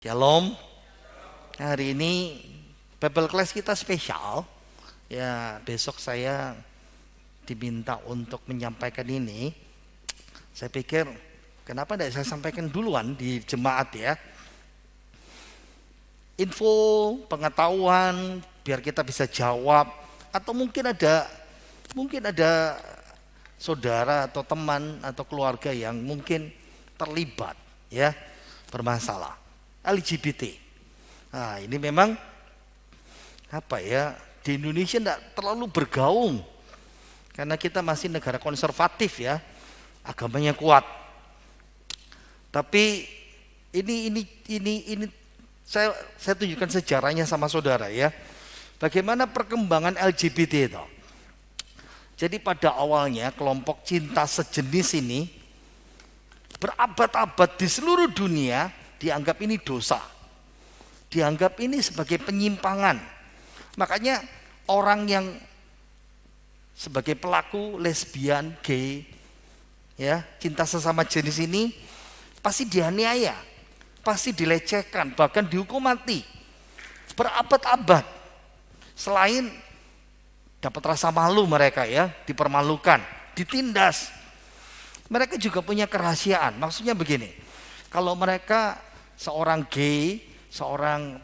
Shalom. Hari ini Bible Class kita spesial. Ya, besok saya diminta untuk menyampaikan ini. Saya pikir kenapa tidak saya sampaikan duluan di jemaat ya. Info, pengetahuan biar kita bisa jawab, atau mungkin ada saudara atau teman atau keluarga yang mungkin terlibat ya, bermasalah LGBT. Nah, ini memang di Indonesia tidak terlalu bergaung karena kita masih negara konservatif ya, agamanya kuat. Tapi ini saya tunjukkan sejarahnya sama saudara ya. Bagaimana perkembangan LGBT itu. Jadi pada awalnya kelompok cinta sejenis ini berabad-abad di seluruh dunia dianggap ini dosa. Dianggap ini sebagai penyimpangan. Makanya orang yang sebagai pelaku lesbian, gay, ya, cinta sesama jenis ini pasti dianiaya, pasti dilecehkan, bahkan dihukum mati. Berabad-abad. Selain dapat rasa malu mereka ya, dipermalukan, ditindas. Mereka juga punya kerahasiaan. Maksudnya begini, kalau mereka seorang gay, seorang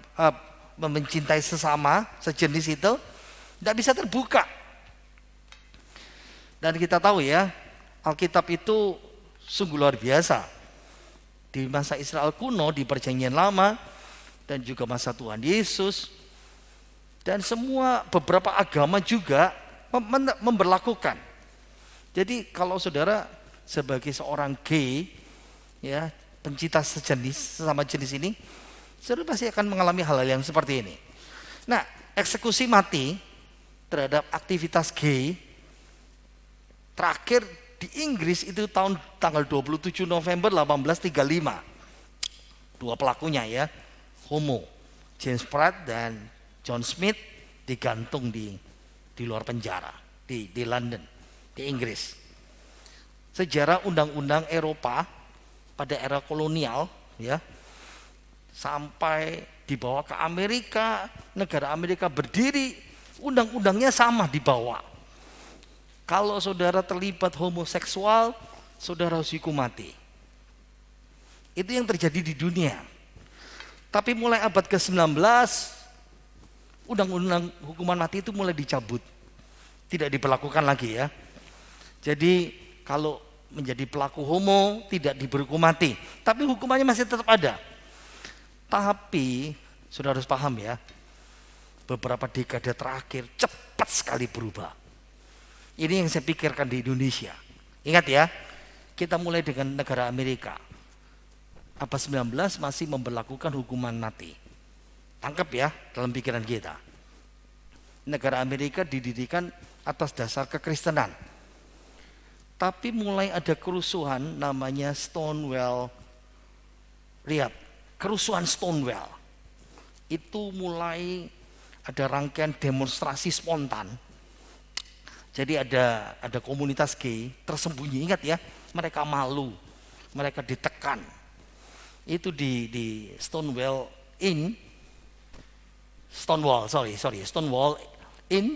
mencintai sesama sejenis itu tidak bisa terbuka. Dan kita tahu ya, Alkitab itu sungguh luar biasa. Di masa Israel kuno, di Perjanjian Lama, dan juga masa Tuhan Yesus, dan semua beberapa agama juga memberlakukan. Jadi kalau saudara sebagai seorang gay, ya, pencinta sejenis, sesama jenis ini, saudara pasti akan mengalami hal-hal yang seperti ini. Nah, eksekusi mati terhadap aktivitas gay terakhir di Inggris itu tanggal 27 November 1835. Dua pelakunya ya, homo, James Pratt dan John Smith, digantung di luar penjara di London, di Inggris. Sejarah undang-undang Eropa pada era kolonial ya, sampai dibawa ke Amerika, negara Amerika berdiri, undang-undangnya sama dibawa. Kalau saudara terlibat homoseksual, saudara harus hukum mati. Itu yang terjadi di dunia. Tapi mulai abad ke-19, undang-undang hukuman mati itu mulai dicabut. Tidak diberlakukan lagi ya. Jadi kalau menjadi pelaku homo tidak diberi hukum mati, tapi hukumannya masih tetap ada. Tapi saudara harus paham ya, beberapa dekade terakhir cepat sekali berubah. Ini yang saya pikirkan di Indonesia. Ingat ya, kita mulai dengan negara Amerika. Abad 19 masih memberlakukan hukuman mati. Tangkap ya dalam pikiran kita. Negara Amerika didirikan atas dasar kekristenan. Tapi mulai ada kerusuhan namanya Stonewall. Lihat, kerusuhan Stonewall. Itu mulai ada rangkaian demonstrasi spontan. Jadi ada komunitas gay tersembunyi, ingat ya, mereka malu, mereka ditekan. Itu di Stonewall Inn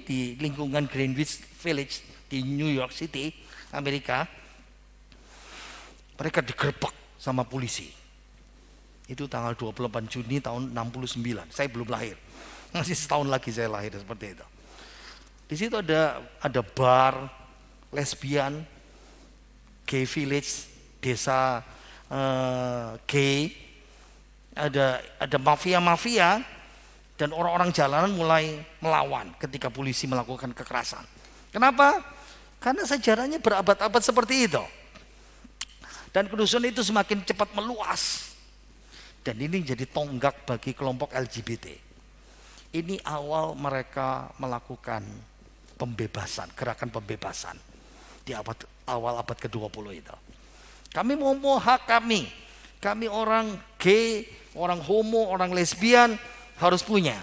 di lingkungan Greenwich Village di New York City, Amerika. Mereka digerebek sama polisi. Itu tanggal 28 Juni tahun 69. Saya belum lahir. Masih setahun lagi saya lahir seperti itu. Di situ ada bar lesbian, gay village, desa gay. Ada mafia-mafia dan orang-orang jalanan mulai melawan ketika polisi melakukan kekerasan. Kenapa? Karena sejarahnya berabad-abad seperti itu. Dan kerusuhan itu semakin cepat meluas. Dan ini jadi tonggak bagi kelompok LGBT. Ini awal mereka melakukan pembebasan, gerakan pembebasan di awal abad ke-20 itu. Kami mau hak kami. Kami orang gay, orang homo, orang lesbian harus punya.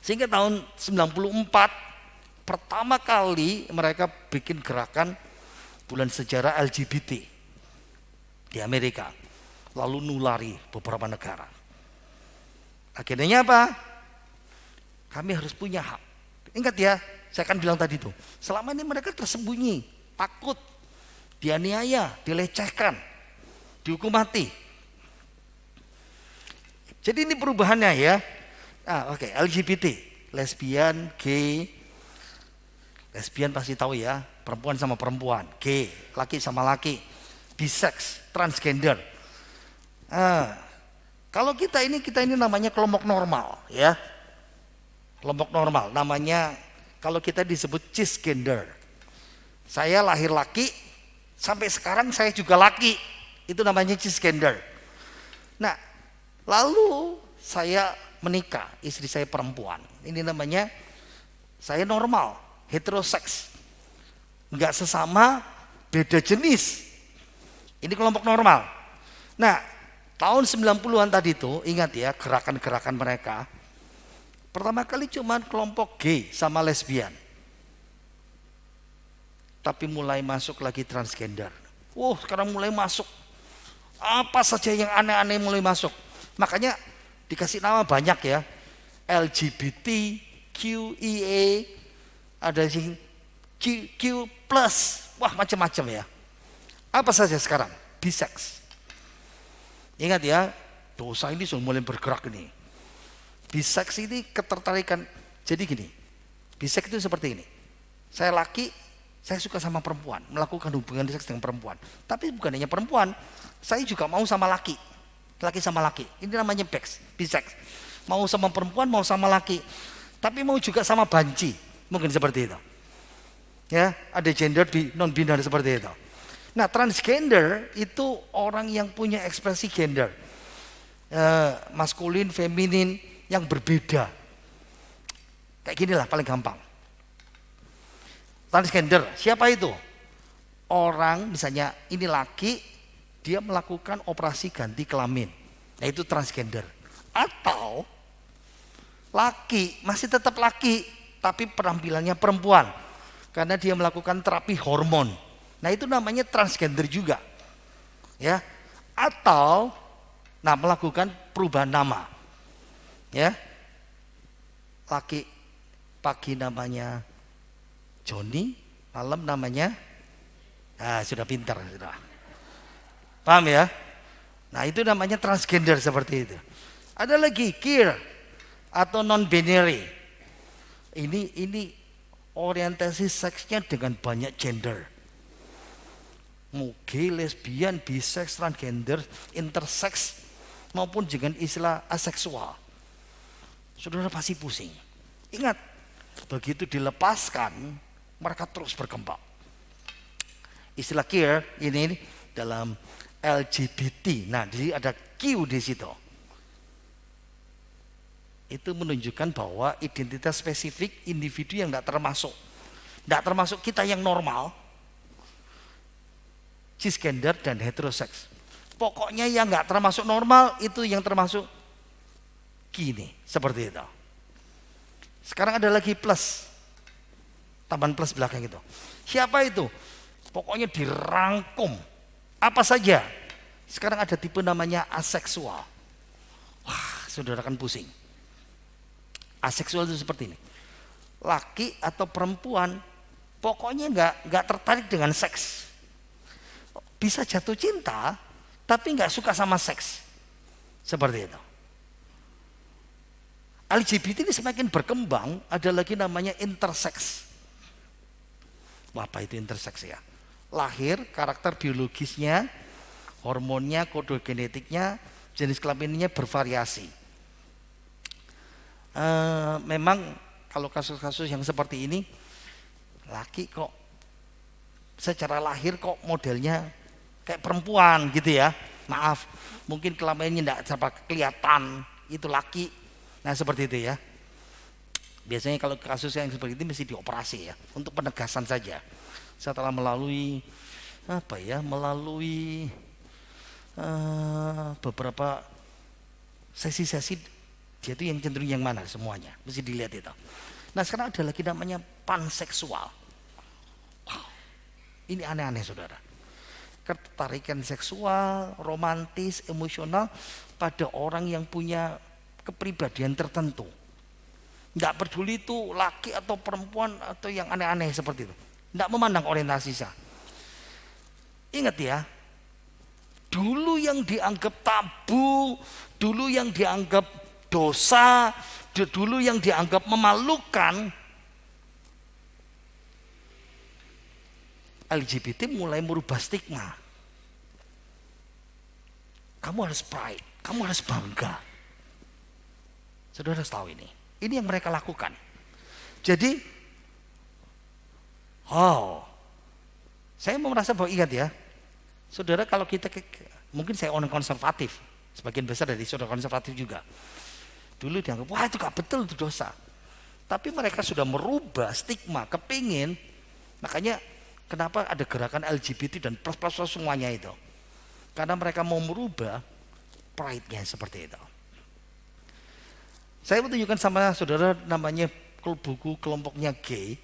Sehingga tahun 94 pertama kali mereka bikin gerakan bulan sejarah LGBT di Amerika. Lalu nulari beberapa negara. Akhirnya apa? Kami harus punya hak. Ingat ya, saya akan bilang tadi tuh, selama ini mereka tersembunyi, takut, dianiaya, dilecehkan, dihukum mati. Jadi ini perubahannya ya. Oke, LGBT, lesbian, gay. Lesbian pasti tahu ya, perempuan sama perempuan, gay, laki sama laki, bisex, transgender. Kalau kita ini namanya kelompok normal ya. Kelompok normal namanya, kalau kita disebut cisgender. Saya lahir laki, sampai sekarang saya juga laki. Itu namanya cisgender. Nah, lalu saya menikah, istri saya perempuan. Ini namanya saya normal, heteroseks. Enggak sesama, beda jenis. Ini kelompok normal. Nah, tahun 90-an tadi itu, ingat ya gerakan-gerakan mereka. Pertama kali cuma kelompok gay sama lesbian. Tapi mulai masuk lagi transgender. Sekarang mulai masuk. Apa saja yang aneh-aneh mulai masuk. Makanya dikasih nama banyak ya. LGBT, QEA, ada yang Q+. Wah, macam-macam ya. Apa saja sekarang? Bisex. Ingat ya, dosa ini sudah mulai bergerak ini. Bisex ini ketertarikan. Jadi gini, bisex itu seperti ini. Saya laki, saya suka sama perempuan, melakukan hubungan seks dengan perempuan. Tapi bukan hanya perempuan, saya juga mau sama laki. Laki sama laki. Ini namanya bisex. Mau sama perempuan, mau sama laki. Tapi mau juga sama banci. Mungkin seperti itu. Ya, ada gender non biner seperti itu. Nah, transgender itu orang yang punya ekspresi gender. Maskulin, feminin yang berbeda. Kayak ginilah paling gampang. Transgender, siapa itu? Orang misalnya ini laki, dia melakukan operasi ganti kelamin. Nah, itu transgender. Atau laki, masih tetap laki, tapi penampilannya perempuan. Karena dia melakukan terapi hormon. Nah, itu namanya transgender juga. Ya. Atau melakukan perubahan nama. Ya. Laki pagi namanya Joni, malam namanya sudah pintar sudah. Paham ya? Nah, itu namanya transgender seperti itu. Ada lagi queer atau non binary. Ini orientasi seksnya dengan banyak gender. Gay, lesbian, bisex, transgender, intersex maupun dengan istilah aseksual. Saudara pasti pusing. Ingat, begitu dilepaskan, mereka terus berkembang. Istilah queer ini dalam LGBT. Nah, jadi ada Q di situ. Itu menunjukkan bahwa identitas spesifik individu yang tidak termasuk kita yang normal, cisgender dan heteroseks. Pokoknya yang nggak termasuk normal itu yang termasuk gini, seperti itu. Sekarang ada lagi plus, tambahan plus belakang itu. Siapa itu? Pokoknya dirangkum. Apa saja? Sekarang ada tipe namanya aseksual. Wah, saudara kan pusing. Aseksual itu seperti ini. Laki atau perempuan, pokoknya nggak tertarik dengan seks. Bisa jatuh cinta, tapi nggak suka sama seks. Seperti itu. LGBT ini semakin berkembang, ada lagi namanya intersex. Apa itu intersex ya? Lahir, karakter biologisnya, hormonnya, kode genetiknya, jenis kelaminnya bervariasi. Memang kalau kasus-kasus yang seperti ini, laki kok secara lahir kok modelnya kayak perempuan gitu ya. Maaf, mungkin kelaminnya tidak sampai kelihatan, itu laki. Nah, seperti itu ya. Biasanya kalau kasus yang seperti ini mesti dioperasi ya, untuk penegasan saja. Setelah melalui beberapa sesi-sesi, dia itu yang cenderung yang mana semuanya, mesti dilihat itu. Nah, sekarang ada lagi namanya panseksual. Wow, ini aneh-aneh saudara. Ketertarikan seksual, romantis, emosional pada orang yang punya kepribadian tertentu. Nggak peduli itu laki atau perempuan atau yang aneh-aneh seperti itu. Nggak memandang orientasi sah. Ingat ya, dulu yang dianggap tabu, dulu yang dianggap dosa, dulu yang dianggap memalukan, LGBT mulai merubah stigma. Kamu harus pride, kamu harus bangga. Saudara harus tahu ini. Ini yang mereka lakukan. Jadi, saya mau merasa bahwa ingat ya, saudara, kalau kita mungkin saya orang konservatif, sebagian besar dari saudara konservatif juga. Dulu dianggap, wah itu gak betul, itu dosa. Tapi mereka sudah merubah stigma, kepingin, makanya kenapa ada gerakan LGBT dan plus semuanya itu. Karena mereka mau merubah pride-nya seperti itu. Saya mau tunjukkan sama saudara namanya buku kelompoknya gay.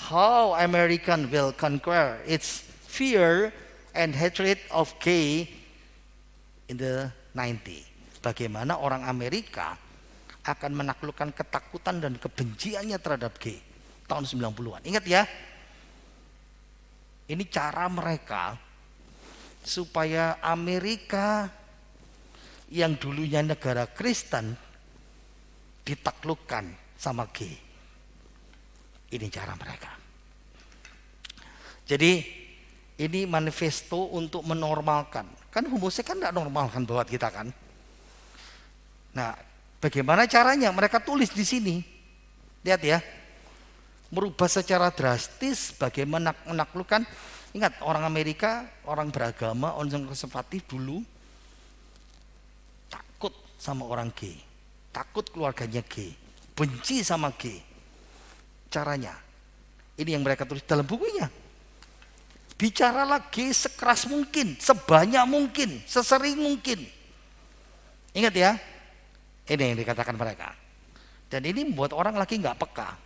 How American Will Conquer Its Fear and Hatred of Gay in the 90s. Bagaimana orang Amerika akan menaklukkan ketakutan dan kebenciannya terhadap gay tahun 90-an. Ingat ya, ini cara mereka supaya Amerika yang dulunya negara Kristen ditaklukkan sama gay. Ini cara mereka. Jadi ini manifesto untuk menormalkan. Kan homoseks kan tidak normal kan buat kita kan. Nah, bagaimana caranya? Mereka tulis di sini. Lihat ya. Merubah secara drastis bagaimana menaklukkan. Ingat, orang Amerika, orang beragama, orang konservatif dulu takut sama orang gay. Takut keluarganya gay, benci sama gay. Caranya, ini yang mereka tulis dalam bukunya. Bicaralah gay sekeras mungkin, sebanyak mungkin, sesering mungkin. Ingat ya, ini yang dikatakan mereka. Dan ini membuat orang lagi nggak peka.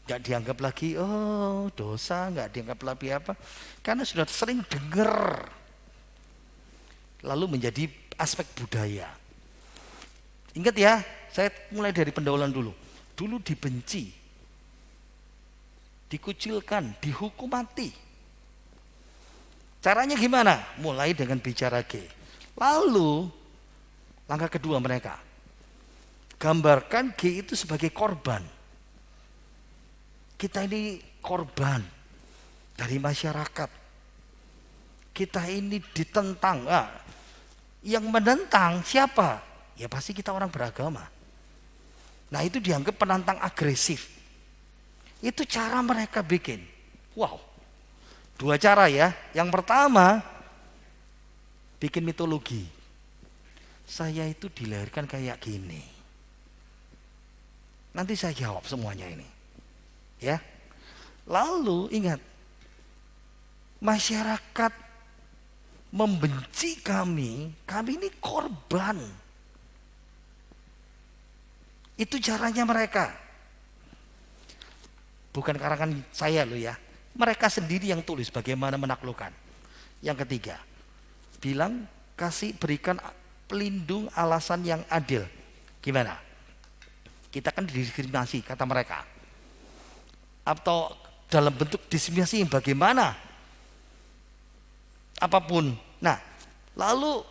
Nggak dianggap lagi, oh dosa, nggak dianggap lagi apa. Karena sudah sering dengar. Lalu menjadi aspek budaya. Ingat ya, saya mulai dari pendahuluan dulu. Dulu dibenci, dikucilkan, dihukum mati. Caranya gimana? Mulai dengan bicara gay. Lalu, langkah kedua mereka, gambarkan gay itu sebagai korban. Kita ini korban dari masyarakat. Kita ini ditentang. Yang menentang siapa? Ya pasti kita orang beragama. Nah itu dianggap penantang agresif. Itu cara mereka bikin. Wow. Dua cara ya. Yang pertama, bikin mitologi. Saya itu dilahirkan kayak gini. Nanti saya jawab semuanya ini. Ya. Lalu ingat, masyarakat membenci kami ini korban. Itu caranya mereka. Bukan karangan saya loh ya. Mereka sendiri yang tulis bagaimana menaklukkan. Yang ketiga, bilang berikan pelindung alasan yang adil. Gimana? Kita kan didiskriminasi kata mereka. Atau dalam bentuk diskriminasi yang bagaimana? Apapun. Nah, lalu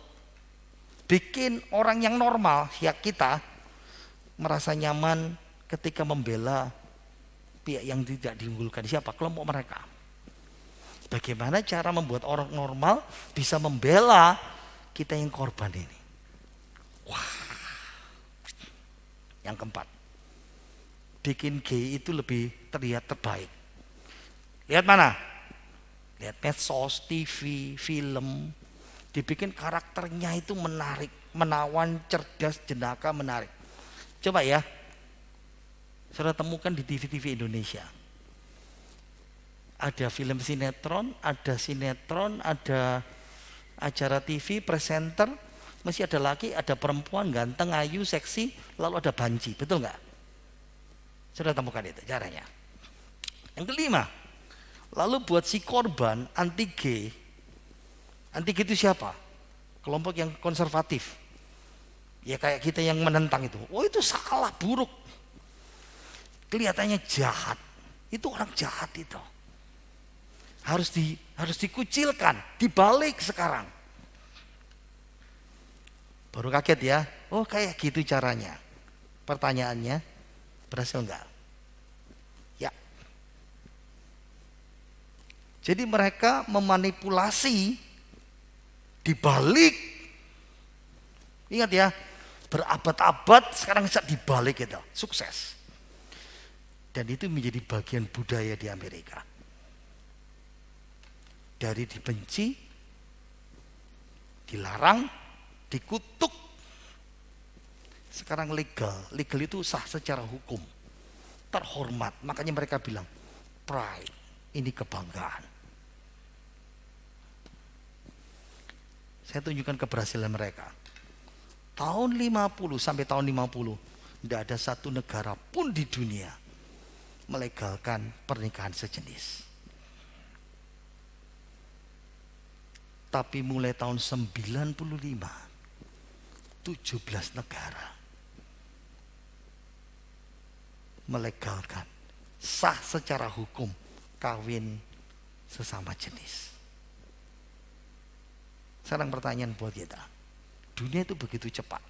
bikin orang yang normal, ya kita merasa nyaman ketika membela pihak yang tidak diunggulkan. Siapa? Kelompok mereka. Bagaimana cara membuat orang normal bisa membela kita yang korban ini? Wah. Yang keempat, bikin gay itu lebih terlihat terbaik. Lihat mana? Lihat medsos, TV, film. Dibikin karakternya itu menarik, menawan, cerdas, jenaka, menarik. Coba ya, saudara temukan di TV-TV Indonesia. Ada film sinetron, ada acara TV, presenter, masih ada laki, ada perempuan, ganteng, ayu, seksi, lalu ada banci, betul nggak? Saudara temukan itu caranya. Yang kelima, lalu buat si korban anti gay itu siapa? Kelompok yang konservatif. Ya kayak kita yang menentang itu. Oh itu salah, buruk. Kelihatannya jahat. Itu orang jahat itu. Harus dikucilkan, dibalik sekarang. Baru kaget ya. Oh kayak gitu caranya. Pertanyaannya, berhasil enggak? Ya. Jadi mereka memanipulasi dibalik. Ingat ya, berabad-abad sekarang bisa dibalik itu. Sukses. Dan itu menjadi bagian budaya di Amerika. Dari dibenci, dilarang, dikutuk. Sekarang legal. Legal itu sah secara hukum. Terhormat. Makanya mereka bilang, pride. Ini kebanggaan. Saya tunjukkan keberhasilan mereka. Tahun 50 sampai tahun 50, tidak ada satu negara pun di dunia melegalkan pernikahan sejenis. Tapi mulai tahun 95, 17 negara melegalkan sah secara hukum kawin sesama jenis. Sekarang pertanyaan buat kita. Dunia itu begitu cepat.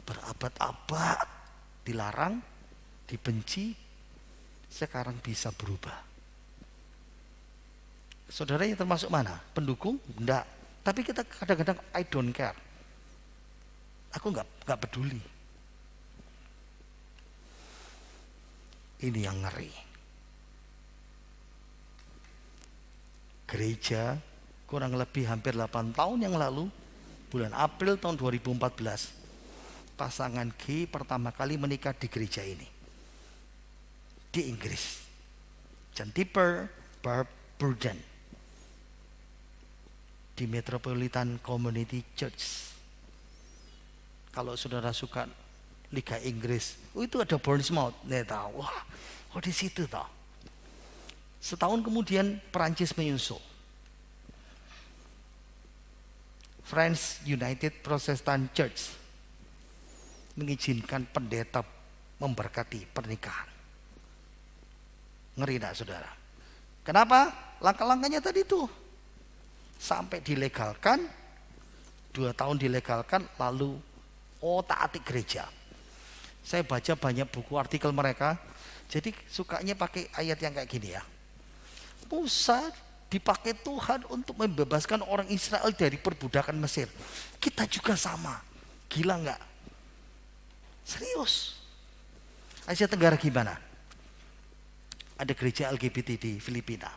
Berabad-abad dilarang, dibenci, sekarang bisa berubah. Saudara yang termasuk mana? Pendukung? Enggak. Tapi kita kadang-kadang I don't care. Aku enggak peduli. Ini yang ngeri. Gereja kurang lebih hampir 8 tahun yang lalu, bulan April tahun 2014, pasangan gay pertama kali menikah di gereja ini. Di Inggris. John Tipper, Barb Burden. Di Metropolitan Community Church. Kalau saudara suka Liga Inggris, itu ada Bournemouth, tahu. Wah, di situ tahu. Setahun kemudian Perancis menyusul. Friends United Protestant Church mengizinkan pendeta memberkati pernikahan. Ngeri enggak saudara? Kenapa? Langkah-langkahnya tadi tuh. Sampai dilegalkan, 2 tahun dilegalkan, lalu taati gereja. Saya baca banyak buku artikel mereka, jadi sukanya pakai ayat yang kayak gini ya. Musa dipakai Tuhan untuk membebaskan orang Israel dari perbudakan Mesir. Kita juga sama. Gila enggak? Serius. Asia Tenggara gimana? Ada gereja LGBT di Filipina.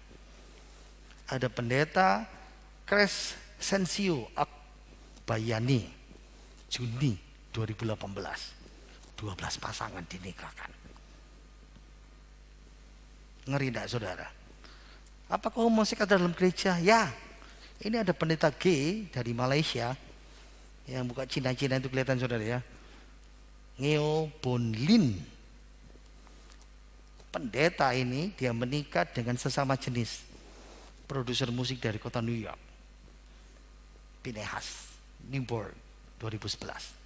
Ada pendeta Crescencio Akbayani, Juni 2018. 12 pasangan dinikahkan. Ngeri enggak saudara? Apakah homoseks ada dalam gereja? Ya. Ini ada pendeta gay dari Malaysia. Yang buka Cina-Cina itu kelihatan saudara ya. Ngeo Bon Lin. Pendeta ini dia menikah dengan sesama jenis. Produser musik dari kota New York. Pinehas, Newburgh 2011.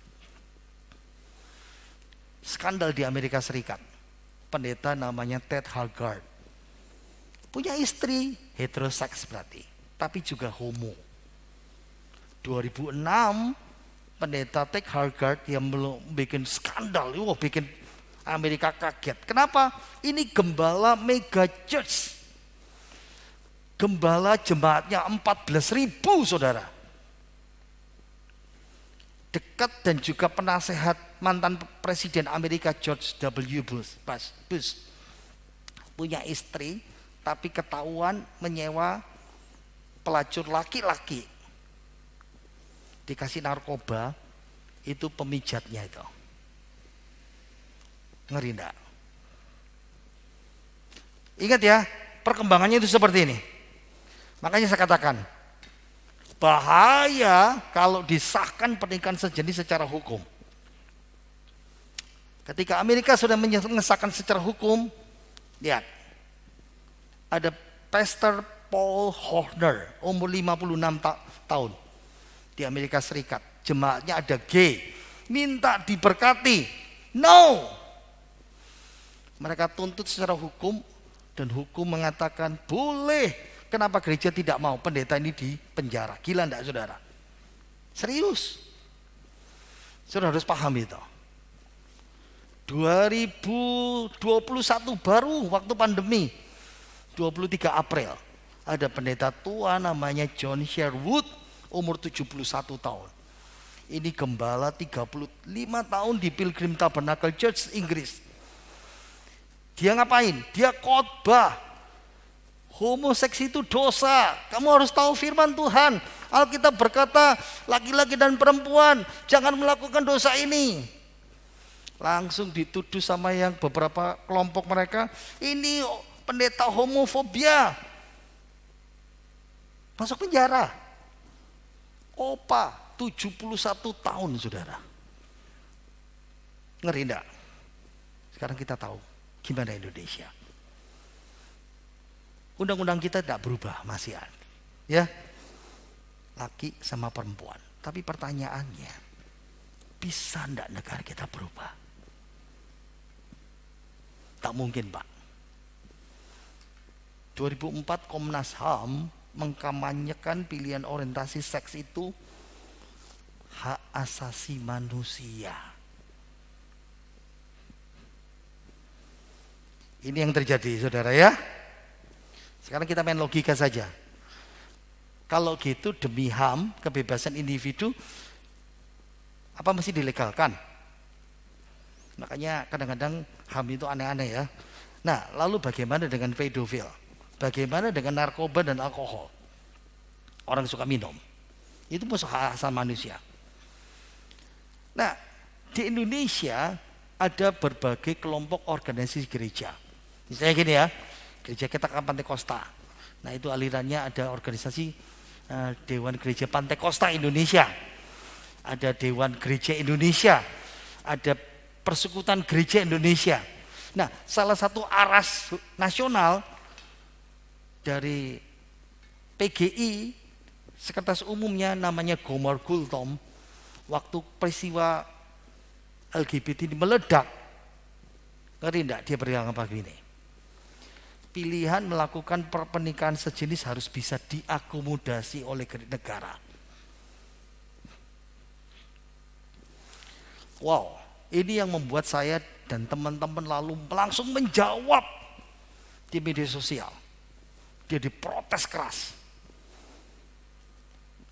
Skandal di Amerika Serikat. Pendeta namanya Ted Haggard. Punya istri, heteroseks berarti, tapi juga homo. 2006 pendeta Ted Haggard yang bikin skandal, bikin Amerika kaget. Kenapa? Ini gembala mega church. Gembala jemaatnya 14.000 saudara. Dekat dan juga penasehat mantan Presiden Amerika George W. Bush. Punya istri, tapi ketahuan menyewa pelacur laki-laki. Dikasih narkoba, itu pemijatnya itu. Ngeri enggak? Ingat ya, perkembangannya itu seperti ini. Makanya saya katakan, bahaya kalau disahkan pernikahan sejenis secara hukum. Ketika Amerika sudah mengesahkan secara hukum, lihat. Ada Pastor Paul Horner, umur 56 tahun di Amerika Serikat. Jemaatnya ada gay, minta diberkati. No. Mereka tuntut secara hukum dan hukum mengatakan boleh. Kenapa gereja tidak mau pendeta ini di penjara? Gila enggak saudara? Serius. Saudara harus paham itu. 2021 baru waktu pandemi 23 April ada pendeta tua namanya John Sherwood, umur 71 tahun. Ini gembala 35 tahun di Pilgrim Tabernacle Church Inggris. Dia ngapain? Dia khotbah homoseks itu dosa. Kamu harus tahu firman Tuhan. Alkitab berkata laki-laki dan perempuan jangan melakukan dosa ini. Langsung dituduh sama yang beberapa kelompok mereka, ini pendeta homofobia. Masuk penjara. Opa 71 tahun saudara. Ngeri enggak? Sekarang kita tahu gimana Indonesia. Undang-undang kita tidak berubah, masih ada. Ya. Laki sama perempuan. Tapi pertanyaannya, bisa enggak negara kita berubah? Tak mungkin, Pak. 2004 Komnas HAM mengkampanyekan pilihan orientasi seks itu hak asasi manusia. Ini yang terjadi, saudara ya. Sekarang kita main logika saja. Kalau gitu demi HAM, kebebasan individu, apa mesti dilegalkan? Makanya kadang-kadang HAM itu aneh-aneh ya. Nah, lalu bagaimana dengan pedofil? Bagaimana dengan narkoba dan alkohol? Orang suka minum. Itu musuh hak asasi manusia. Nah, di Indonesia ada berbagai kelompok organisasi gereja. Misalnya gini ya, gereja kita kan Pantai Kosta. Nah, itu alirannya ada organisasi Dewan Gereja Pantai Kosta Indonesia. Ada Dewan Gereja Indonesia. Ada Persekutuan Gereja Indonesia. Nah, salah satu aras nasional dari PGI, sekretaris umumnya namanya Gomar Gultom, waktu peristiwa LGBT ini meledak, ngeri enggak dia berbilang apa gini? Pilihan melakukan pernikahan sejenis harus bisa diakomodasi oleh negara. Wow, ini yang membuat saya dan teman-teman lalu langsung menjawab di media sosial. Dia diprotes keras.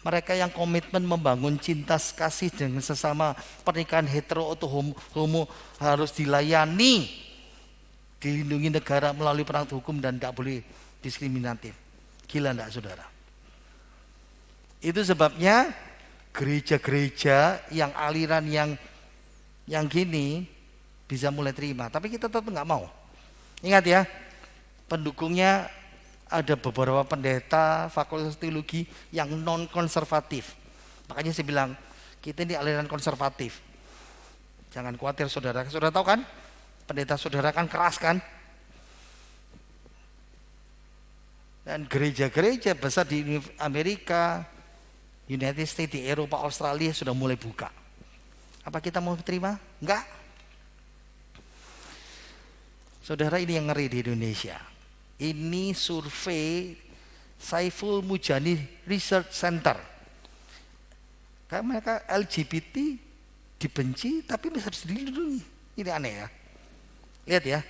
Mereka yang komitmen membangun cinta kasih dengan sesama pernikahan hetero atau homo harus dilayani, dilindungi negara melalui perangkat hukum dan tidak boleh diskriminatif. Gila enggak saudara? Itu sebabnya gereja-gereja yang aliran yang gini bisa mulai terima, tapi kita tetap nggak mau. Ingat ya, pendukungnya ada beberapa pendeta fakultas teologi yang non konservatif. Makanya saya bilang kita ini aliran konservatif. Jangan khawatir saudara. Saudara tahu kan, pendeta saudara kan keras kan. Dan gereja-gereja besar di Amerika, United States, di Eropa, Australia sudah mulai buka. Apa kita mau terima? Enggak. Saudara, ini yang ngeri di Indonesia. Ini survei Saiful Mujani Research Center. Karena mereka LGBT dibenci tapi bisa dilindungi. Ini aneh ya. Lihat ya.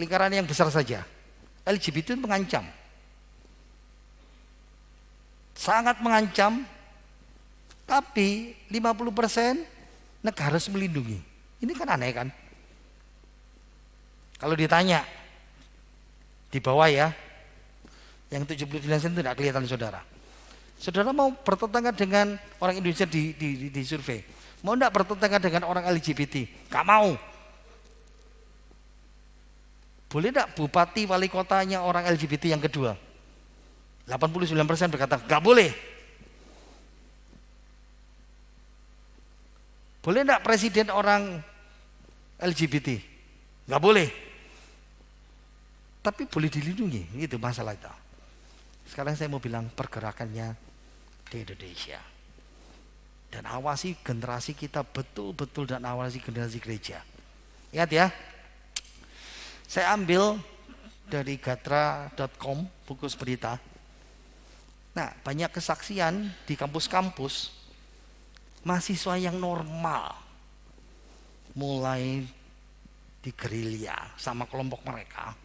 Lingkaran yang besar saja. LGBT itu mengancam. Sangat mengancam. Tapi 50% negara harus melindungi. Ini kan aneh kan? Kalau ditanya di bawah ya, yang 79% itu tidak kelihatan saudara. Saudara mau bertetangga dengan orang Indonesia di survei? Mau tidak bertetangga dengan orang LGBT? Gak mau. Boleh tidak bupati wali kotanya orang LGBT yang kedua? 89% berkata gak boleh. Boleh tidak presiden orang LGBT? Gak boleh. Tapi boleh dilindungi, itu masalah itu. Sekarang saya mau bilang pergerakannya di Indonesia. Dan awasi generasi kita betul-betul dan awasi generasi gereja. Ingat ya, saya ambil dari gatra.com, bungkus berita. Nah, banyak kesaksian di kampus-kampus, mahasiswa yang normal mulai digerilya sama kelompok mereka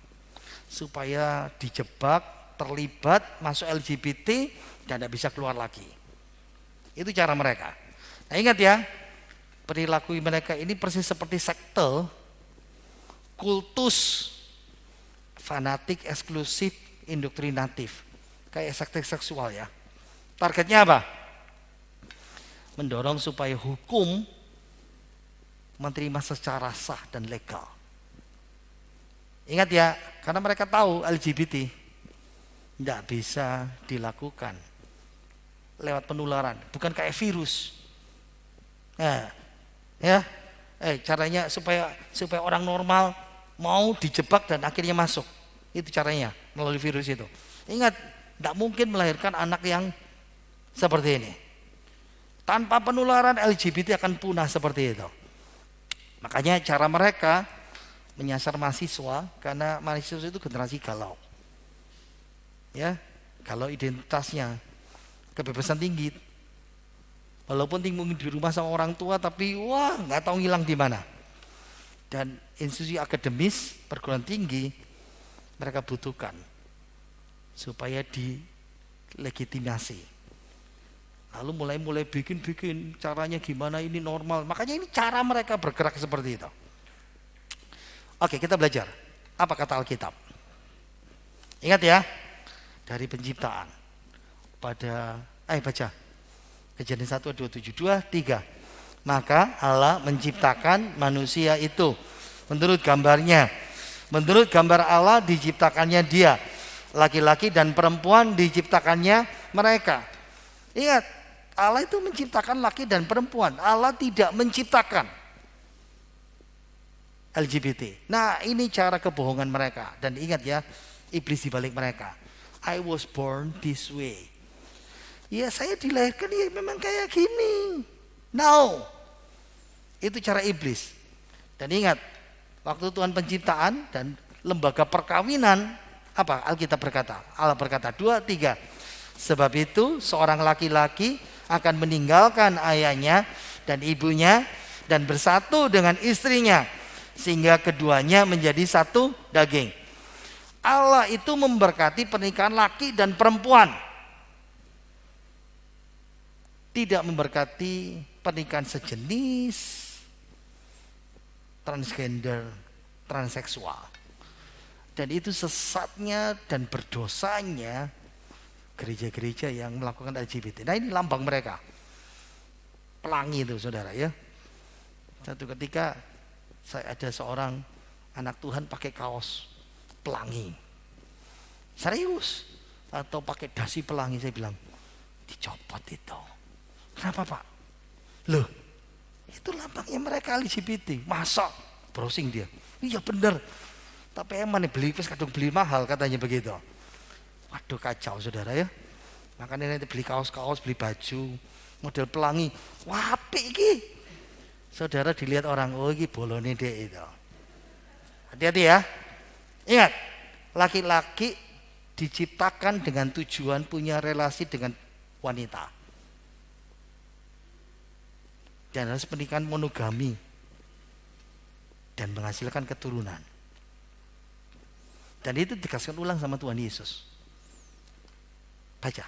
supaya dijebak, terlibat, masuk LGBT dan tidak bisa keluar lagi. Itu cara mereka. Nah, ingat ya, perilaku mereka ini persis seperti sekte, kultus, fanatik, eksklusif, indoktrinatif. Kayak sekte seksual ya. Targetnya apa? Mendorong supaya hukum menerima secara sah dan legal. Ingat ya, karena mereka tahu LGBT tidak bisa dilakukan lewat penularan, bukan kayak virus. Nah, ya, caranya supaya orang normal mau dijebak dan akhirnya masuk. Itu caranya melalui virus itu. Ingat, tidak mungkin melahirkan anak yang seperti ini. Tanpa penularan LGBT akan punah seperti itu. Makanya cara mereka menyasar mahasiswa, karena mahasiswa itu generasi galau. Ya, galau identitasnya, kebebasan tinggi. Walaupun tinggal di rumah sama orang tua, tapi wah nggak tahu hilang di mana. Dan institusi akademis perguruan tinggi mereka butuhkan supaya dilegitimasi. Lalu mulai bikin caranya gimana ini normal. Makanya ini cara mereka bergerak seperti itu. Oke, kita belajar. Apa kata Alkitab? Ingat ya, dari penciptaan pada baca Kejadian 1, 2, 7, 2, 3. Maka Allah menciptakan manusia itu menurut gambarnya. Menurut gambar Allah diciptakannya dia. Laki-laki dan perempuan diciptakannya mereka. Ingat, Allah itu menciptakan laki dan perempuan. Allah tidak menciptakan LGBT. Nah, ini cara kebohongan mereka. Dan ingat ya, iblis di balik mereka. I was born this way. Ya, saya dilahirkan ya memang kayak gini. No. Itu cara iblis. Dan ingat, waktu Tuhan penciptaan dan lembaga perkawinan, apa Alkitab berkata? Allah berkata 2, 3. Sebab itu seorang laki-laki akan meninggalkan ayahnya dan ibunya dan bersatu dengan istrinya, sehingga keduanya menjadi satu daging. Allah itu memberkati pernikahan laki dan perempuan. Tidak memberkati pernikahan sejenis, transgender, transseksual. Dan itu sesatnya dan berdosanya gereja-gereja yang melakukan LGBT. Nah, ini lambang mereka. Pelangi itu saudara ya. Satu ketika ada seorang anak Tuhan pakai kaos pelangi. Serius. Atau pakai dasi pelangi, saya bilang, dicopot itu. Kenapa Pak? Loh, itu lambangnya mereka LGBT. Masa? Browsing dia. Iya bener. Tapi emang nih beli, kadang beli mahal katanya begitu. Waduh, kacau saudara ya. Makanya nanti beli kaos-kaos, beli baju, model pelangi. Wah, apik iki. Saudara dilihat orang, oh ini bolone dek itu. Hati-hati ya. Ingat, laki-laki diciptakan dengan tujuan punya relasi dengan wanita. Dan harus pernikahan monogami dan menghasilkan keturunan. Dan itu dikasihkan ulang sama Tuhan Yesus. Baca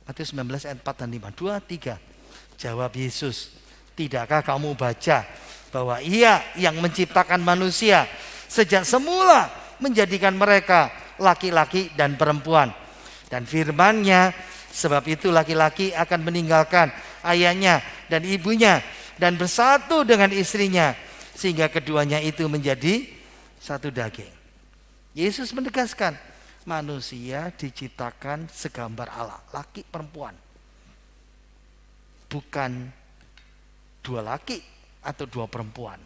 Matius 19 ayat 4 dan 5. 2, 3. Jawab Yesus, tidakkah kamu baca bahwa Ia yang menciptakan manusia sejak semula menjadikan mereka laki-laki dan perempuan. Dan firman-Nya, sebab itu laki-laki akan meninggalkan ayahnya dan ibunya dan bersatu dengan istrinya, sehingga keduanya itu menjadi satu daging. Yesus menegaskan, manusia diciptakan segambar Allah, laki perempuan. Bukan dua laki atau dua perempuan.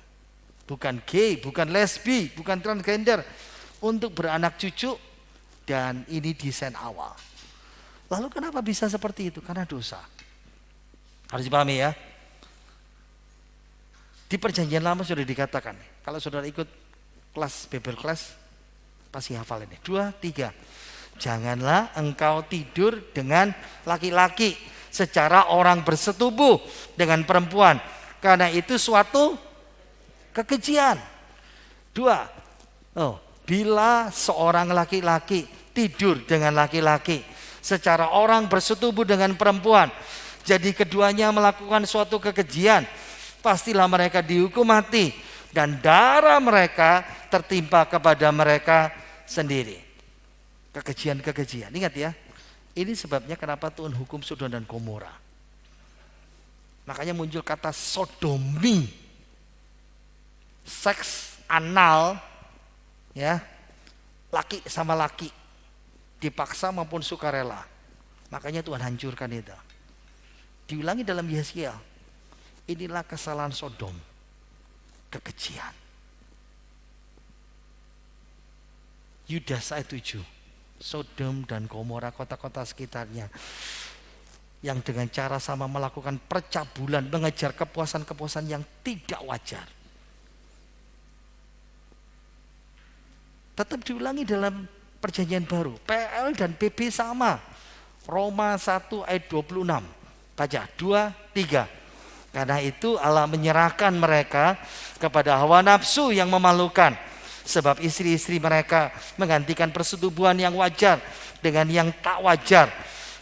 Bukan gay, bukan lesbi, bukan transgender. Untuk beranak cucu, dan ini desain awal. Lalu kenapa bisa seperti itu? Karena dosa. Harus dipahami ya. Di perjanjian lama sudah dikatakan, kalau saudara ikut kelas Bible class pasti hafal ini. 2, 3. Janganlah engkau tidur dengan laki-laki secara orang bersetubuh dengan perempuan, karena itu suatu kekejian. 2. Bila seorang laki-laki tidur dengan laki-laki secara orang bersetubuh dengan perempuan, jadi keduanya melakukan suatu kekejian, pastilah mereka dihukum mati dan darah mereka tertimpa kepada mereka sendiri. Kekejian. Ingat ya, ini sebabnya kenapa Tuhan hukum Sodom dan Gomora. Makanya muncul kata sodomi, seks anal, ya, laki sama laki, dipaksa maupun sukarela. Makanya Tuhan hancurkan itu. Diulangi dalam Yesaya, inilah kesalahan Sodom, kekejian. Yudas ayat 7, Sodom dan Gomora kota-kota sekitarnya yang dengan cara sama melakukan percabulan, mengejar kepuasan-kepuasan yang tidak wajar. Tetap diulangi dalam perjanjian baru, PL dan PB sama. Roma 1 ayat 26. Baca 2, 3. Karena itu Allah menyerahkan mereka kepada hawa nafsu yang memalukan. Sebab istri-istri mereka menggantikan persetubuhan yang wajar dengan yang tak wajar.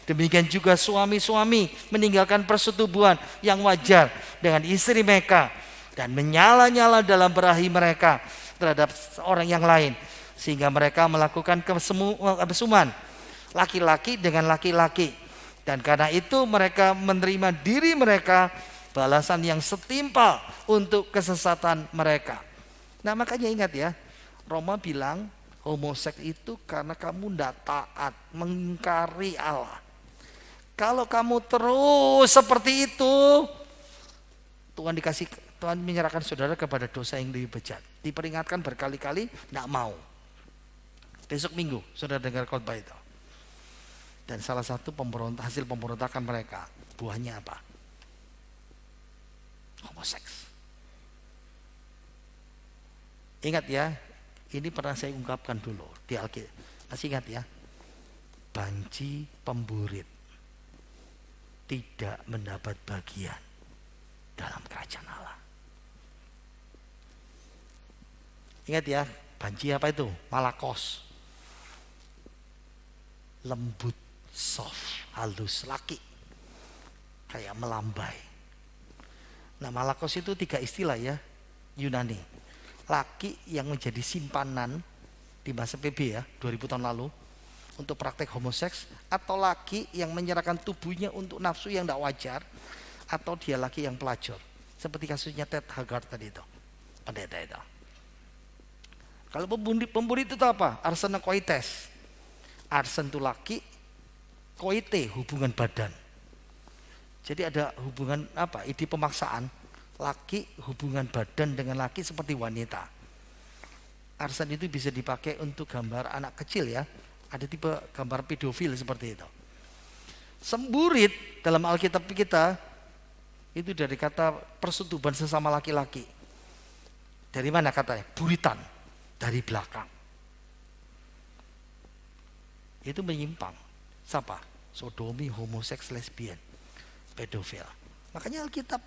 Demikian juga suami-suami meninggalkan persetubuhan yang wajar dengan istri mereka dan menyala-nyala dalam berahi mereka terhadap orang yang lain, sehingga mereka melakukan kesemuan laki-laki dengan laki-laki, dan karena itu mereka menerima diri mereka balasan yang setimpal untuk kesesatan mereka. Nah, makanya ingat ya, Roma bilang homoseks itu karena kamu tidak taat, mengingkari Allah. Kalau kamu terus seperti itu, Tuhan menyerahkan saudara kepada dosa yang lebih bejat. Diperingatkan berkali-kali, tidak mau. Besok Minggu saudara dengar khotbah itu. Dan salah satu hasil pemberontakan mereka, buahnya apa? Homoseks. Ingat ya, ini pernah saya ungkapkan dulu di Alkitab. Masih ingat ya? Banci pemburit tidak mendapat bagian dalam kerajaan Allah. Ingat ya, banci apa itu? Malakos. Lembut, soft, halus, laki. Kayak melambai. Nah, malakos itu 3 istilah ya, Yunani. Laki yang menjadi simpanan di masa PB ya, 2000 tahun lalu, untuk praktek homoseks, atau laki yang menyerahkan tubuhnya untuk nafsu yang tidak wajar, atau dia laki yang pelacur, seperti kasusnya Ted Haggard tadi itu, pendeta itu. Kalau pemburi itu apa? Arsena koites. Arsen itu laki, koite hubungan badan. Jadi ada hubungan apa? Ide pemaksaan, laki hubungan badan dengan laki seperti wanita. Arsen itu bisa dipakai untuk gambar anak kecil ya. Ada tipe gambar pedofil seperti itu. Semburit dalam Alkitab kita itu dari kata persetubuhan sesama laki-laki. Dari mana katanya? Buritan, dari belakang. Itu menyimpang. Siapa? Sodomi, homoseks, lesbian, pedofil. Makanya Alkitab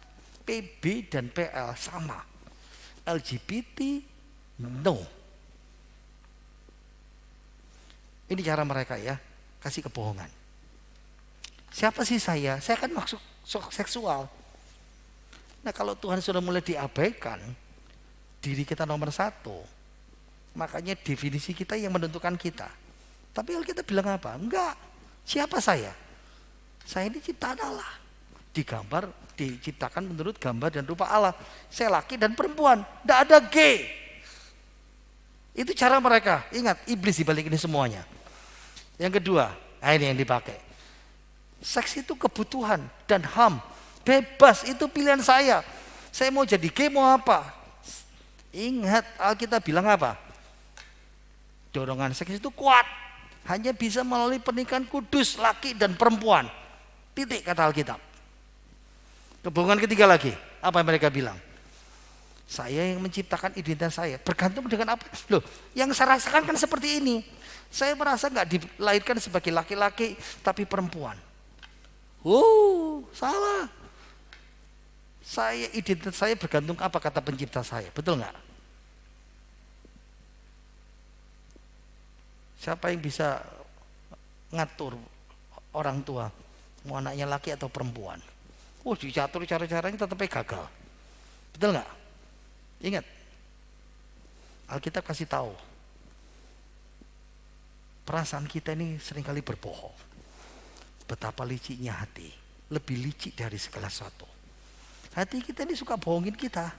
PB dan PL sama. LGBT no. Ini cara mereka ya, kasih kebohongan. Siapa sih saya? Saya kan maksud seksual. Nah, kalau Tuhan sudah mulai diabaikan, diri kita nomor 1. Makanya definisi kita yang menentukan kita. Tapi Alkitab bilang apa? Enggak. Siapa saya? Saya ini ciptaan Allah. Diciptakan menurut gambar dan rupa Allah. Saya laki dan perempuan, tidak ada gay. Itu cara mereka. Ingat, iblis dibalik ini semuanya. Yang kedua, nah ini yang dipakai. Seks itu kebutuhan dan HAM. Bebas, itu pilihan saya. Saya mau jadi gay mau apa? Ingat, Alkitab bilang apa? Dorongan seks itu kuat. Hanya bisa melalui pernikahan kudus laki dan perempuan. Titik kata Alkitab. Kebohongan ketiga lagi, apa yang mereka bilang? Saya yang menciptakan identitas saya. Bergantung dengan apa? Loh, yang saya rasakan kan seperti ini. Saya merasa nggak dilahirkan sebagai laki-laki, tapi perempuan. Salah. Identitas saya bergantung apa kata pencipta saya. Betul nggak? Siapa yang bisa ngatur orang tua? Mau anaknya laki atau perempuan? Dicatur cara-caranya tetap gagal. Betul nggak? Ingat, Alkitab kasih tahu, perasaan kita ini seringkali berbohong. Betapa liciknya hati, lebih licik dari segala sesuatu. Hati kita ini suka bohongin kita.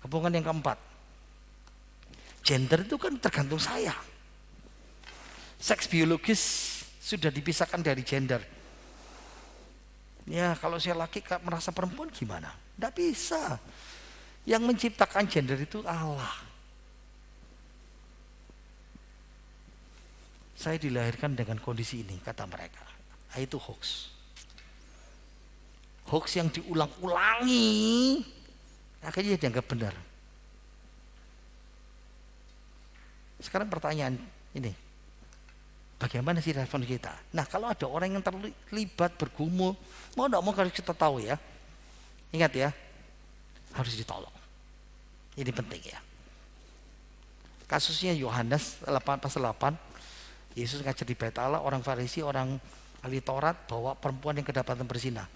Kebohongan yang keempat, gender itu kan tergantung saya. Seks biologis sudah dipisahkan dari gender. Ya, kalau saya laki merasa perempuan gimana? Tidak bisa. Yang menciptakan gender itu Allah. Saya dilahirkan dengan kondisi ini, kata mereka. Itu hoax. Hoax yang diulang-ulangi, akhirnya dianggap benar. Sekarang pertanyaan ini, bagaimana sih respon kita? Nah, kalau ada orang yang terlibat bergumul, mau tidak mau harus kita tahu ya. Ingat ya, harus ditolong. Ini penting ya. Kasusnya Yohanes 8:8, Yesus ngajar di Bait Allah, orang Farisi, orang ahli Taurat bawa perempuan yang kedapatan berzina.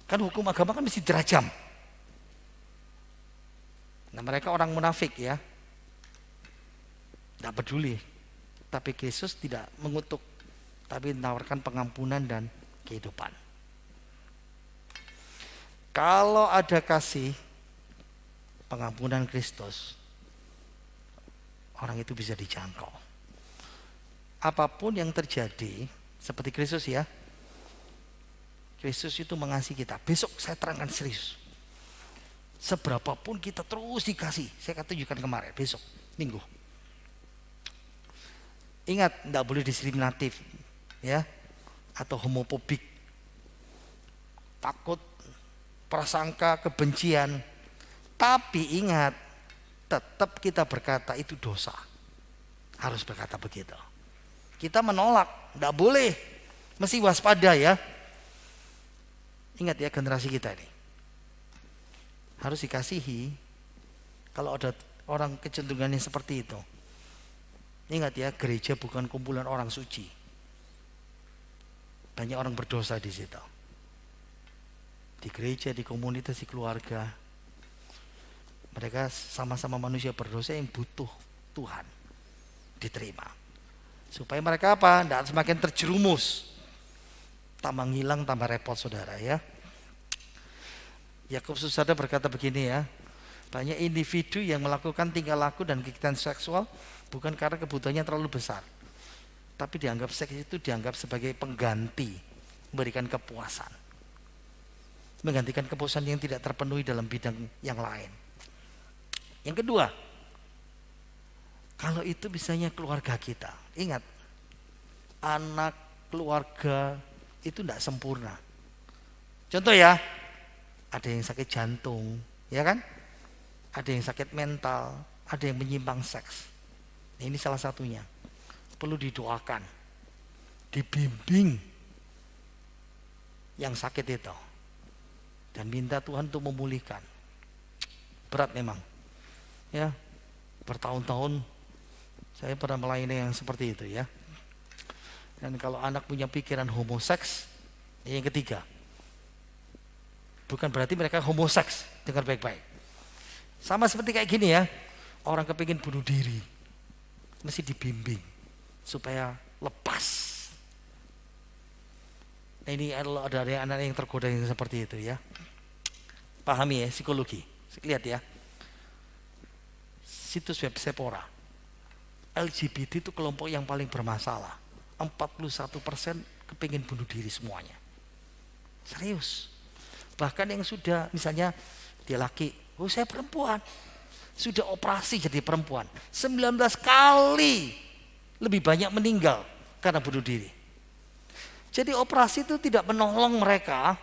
Kan hukum agama kan mesti dirajam. Nah, mereka orang munafik ya. Tidak peduli. Tapi Yesus tidak mengutuk, tapi menawarkan pengampunan dan kehidupan. Kalau ada kasih pengampunan Kristus, orang itu bisa dijangkau. Apapun yang terjadi, seperti Kristus ya, Kristus itu mengasihi kita. Besok saya terangkan serius. Seberapapun kita terus dikasih, saya akan tunjukkan kemarin, besok, Minggu. Ingat, tidak boleh diskriminatif ya, atau homofobik, takut, prasangka, kebencian. Tapi ingat, tetap kita berkata itu dosa. Harus berkata begitu. Kita menolak, tidak boleh, mesti waspada ya. Ingat ya, generasi kita ini harus dikasihi. Kalau ada orang kecenderungannya seperti itu, ingat ya, gereja bukan kumpulan orang suci. Banyak orang berdosa di situ. Di gereja, di komunitas, di keluarga, mereka sama-sama manusia berdosa yang butuh Tuhan diterima. Supaya mereka apa? Tidak semakin terjerumus. Tambah ngilang, tambah repot saudara ya. Yakobus Susada berkata begini ya, banyak individu yang melakukan tingkah laku dan kegiatan seksual bukan karena kebutuhannya terlalu besar, tapi dianggap seks itu dianggap sebagai pengganti, memberikan kepuasan, menggantikan kepuasan yang tidak terpenuhi dalam bidang yang lain. Yang kedua, kalau itu misalnya keluarga kita, ingat, anak keluarga itu tidak sempurna. Contoh ya, ada yang sakit jantung, ya kan? Ada yang sakit mental, ada yang menyimpang seks. Ini salah satunya. Perlu didoakan, dibimbing yang sakit itu, dan minta Tuhan untuk memulihkan. Berat memang, ya. Bertahun-tahun saya pernah melayani yang seperti itu ya. Dan kalau anak punya pikiran homoseks, yang ketiga, bukan berarti mereka homoseks, dengar baik-baik. Sama seperti kayak gini ya, orang kepingin bunuh diri, mesti dibimbing supaya lepas. Nah, ini ada anak yang tergoda yang seperti itu ya. Pahami ya, psikologi. Lihat ya, situs web Sephora, LGBT itu kelompok yang paling bermasalah. 41% kepingin bunuh diri semuanya. Serius. Bahkan yang sudah misalnya dia laki, saya perempuan, sudah operasi jadi perempuan, 19 kali lebih banyak meninggal karena bunuh diri. Jadi operasi itu tidak menolong mereka.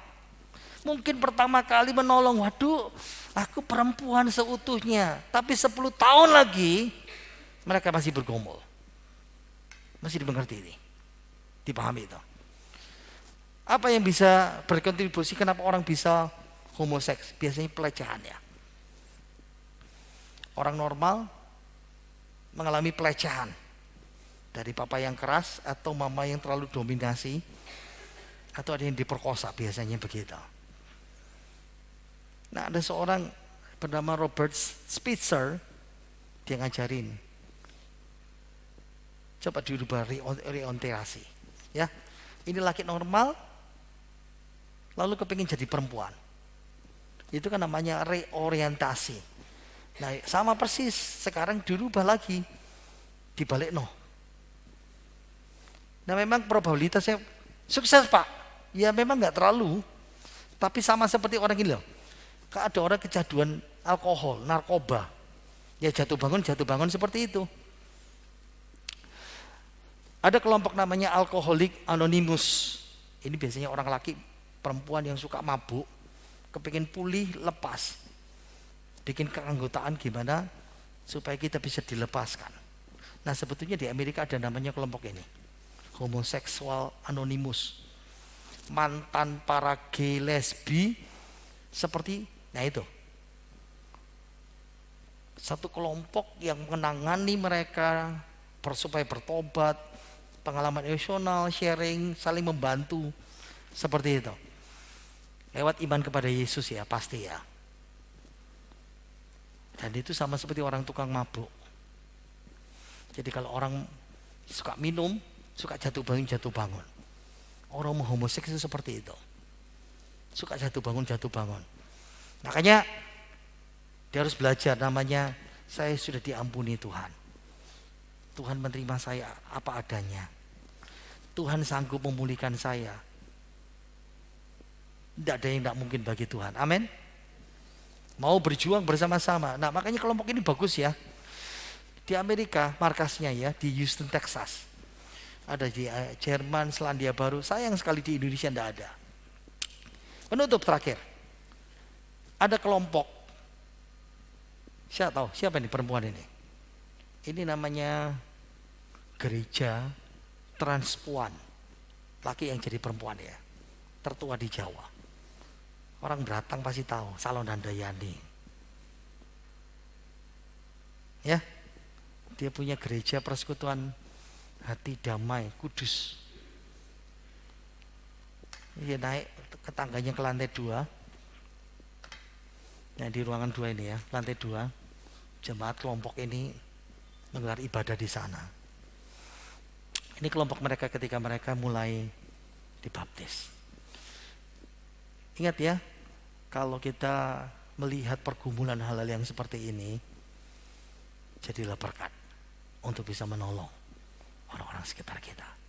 Mungkin pertama kali menolong, waduh aku perempuan seutuhnya. Tapi 10 tahun lagi mereka masih bergumul. Masih dimengerti ini, dipahami itu. Apa yang bisa berkontribusi kenapa orang bisa homoseks? Biasanya pelecehan ya. Orang normal mengalami pelecehan dari papa yang keras atau mama yang terlalu dominasi, atau ada yang diperkosa, biasanya begitu. Nah, ada seorang bernama Robert Spitzer, dia ngajarin coba dirubah reorientasi ya. Ini laki normal lalu kepingin jadi perempuan, itu kan namanya reorientasi. Nah sama persis sekarang dirubah lagi, dibalik no. Nah memang probabilitasnya sukses pak, ya memang nggak terlalu, tapi sama seperti orang ini loh. Ada orang kecanduan alkohol, narkoba, ya jatuh bangun seperti itu. Ada kelompok namanya Alcoholic Anonymous. Ini biasanya orang laki, perempuan yang suka mabuk, kepingin pulih, lepas, bikin keanggotaan gimana supaya kita bisa dilepaskan. Nah sebetulnya di Amerika ada namanya kelompok ini, Homosexual Anonymous. Mantan para gay lesbi seperti, nah itu satu kelompok yang menangani mereka supaya bertobat, pengalaman emosional, sharing, saling membantu, seperti itu. Lewat iman kepada Yesus ya, pasti ya. Dan itu sama seperti orang tukang mabuk. Jadi kalau orang suka minum, suka jatuh bangun. Orang homoseks itu seperti itu. Suka jatuh bangun. Makanya dia harus belajar, namanya saya sudah diampuni Tuhan. Tuhan menerima saya apa adanya. Tuhan sanggup memulihkan saya. Tidak ada yang tidak mungkin bagi Tuhan. Amin. Mau berjuang bersama-sama. Nah makanya kelompok ini bagus ya. Di Amerika markasnya ya, di Houston, Texas. Ada di Jerman, Selandia Baru. Sayang sekali di Indonesia tidak ada. Penutup terakhir. Ada kelompok. Siapa tahu siapa ini perempuan ini? Ini namanya gereja transpuan. Laki yang jadi perempuan ya. Tertua di Jawa. Orang Beratang pasti tahu, Salon Handayani. Ya. Dia punya gereja persekutuan hati damai, kudus. Dia naik ke tangganya ke lantai 2. Nah di ruangan 2 ini ya, lantai 2. Jemaat kelompok ini menggelar ibadah di sana. Ini kelompok mereka ketika mereka mulai dibaptis. Ingat ya, kalau kita melihat pergumulan hal-hal yang seperti ini, jadilah berkat untuk bisa menolong orang-orang sekitar kita.